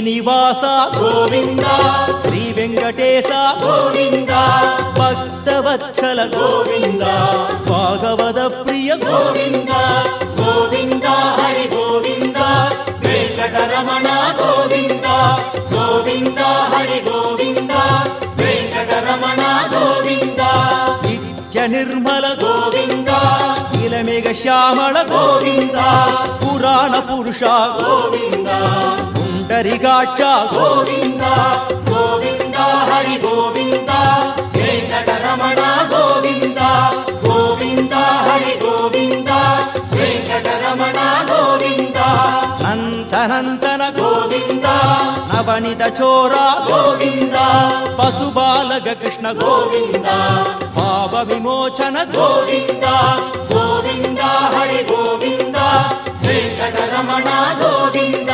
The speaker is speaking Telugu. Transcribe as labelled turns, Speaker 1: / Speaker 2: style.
Speaker 1: శ్రీనివాస
Speaker 2: గోవింద
Speaker 1: శ్రీ వెంకటేశ
Speaker 2: గోవింద
Speaker 1: భక్తవత్సల
Speaker 2: గోవింద
Speaker 1: భాగవత ప్రియ
Speaker 2: గోవింద గోవింద హరి గోవింద వెంకటరమణ గోవింద గోవింద హరి గోవింద వెంకటరమణ గోవింద
Speaker 1: నిత్య నిర్మల
Speaker 2: గోవింద
Speaker 1: నీలమేఘ శ్యామళ
Speaker 2: గోవింద
Speaker 1: పురాణ పురుష
Speaker 2: గోవింద
Speaker 1: పుండరీకాక్ష
Speaker 2: గోవింద గోవింద హరి గోవింద వెంకటరమణ గోవింద గోవింద హరి గోవింద వెంకటరమణ గోవింద
Speaker 1: నంతనంతన
Speaker 2: గోవింద
Speaker 1: నవనిత చోర
Speaker 2: గోవింద
Speaker 1: పశుబాలక కృష్ణ
Speaker 2: గోవింద
Speaker 1: పాప విమోచన
Speaker 2: గోవింద గోవింద హరి గోవింద వెంకటరమణ గోవింద